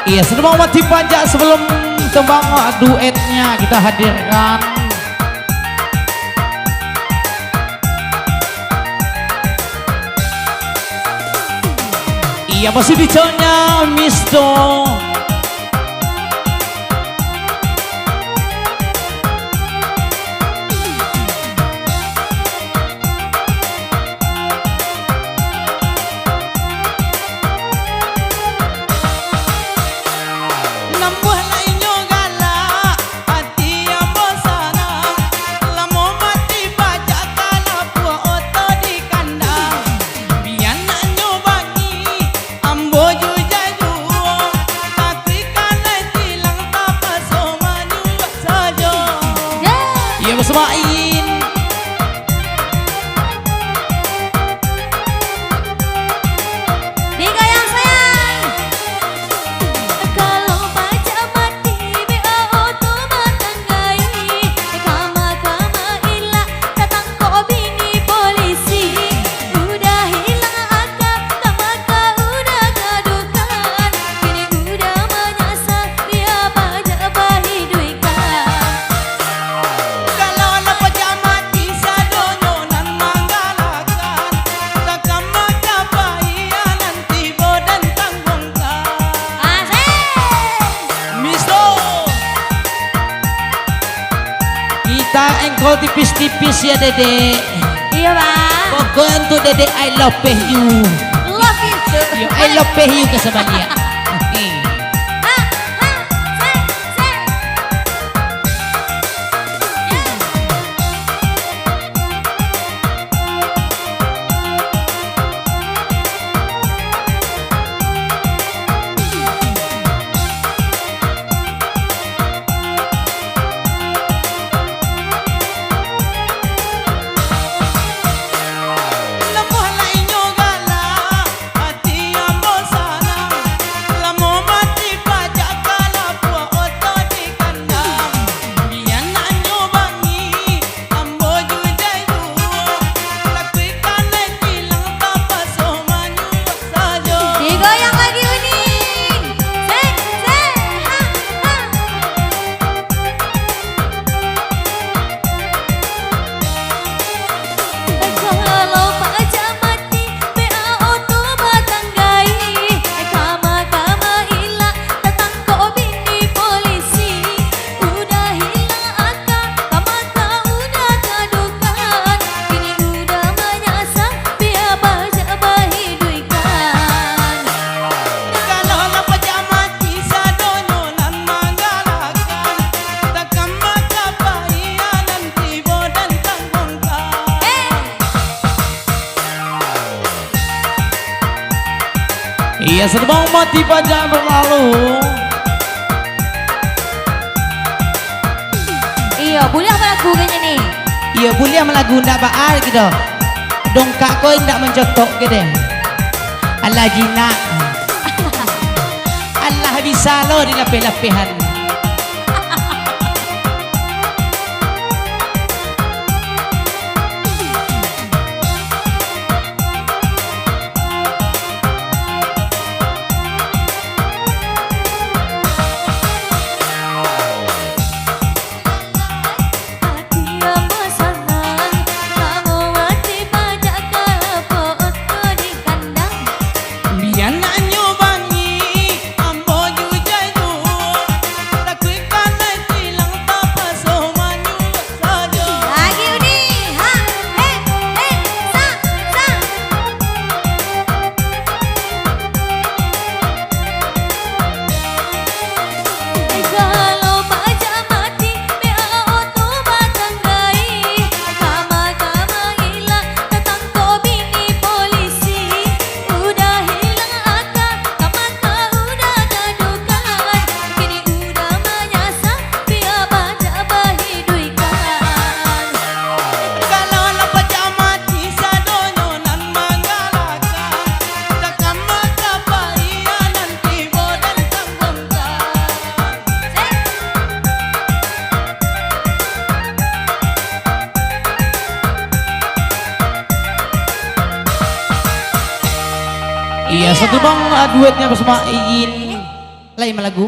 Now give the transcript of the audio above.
Iya, sudah mati pajak sebelum tembang duetnya kita hadirkan. Iya, masih bicaranya Misto. Semain digoyang sayang. Kalau pajak mati BAO tu matanggai, kama-kama ilah datang kok bini polisi. Udah hilang akal, maka udah gadukan. Kini udah menyasar dia pajak bahi duikan. kita engkau tipis-tipis ya Dedek. Iya bang. Pokoknya untuk Dedek I love you. Love you. I love you kesebanyak. Iya, sedang mati pajak berlalu. Iya, boleh apa lagu kayaknya nih? Iya, boleh sama lagu ndak baal gitu. Dongkak kau ndak mencotok gitu. Allah jinak. Allah bisa lo di lapeh-lapehan. Iya, satu bang duetnya bersama Iin. Lain lagu.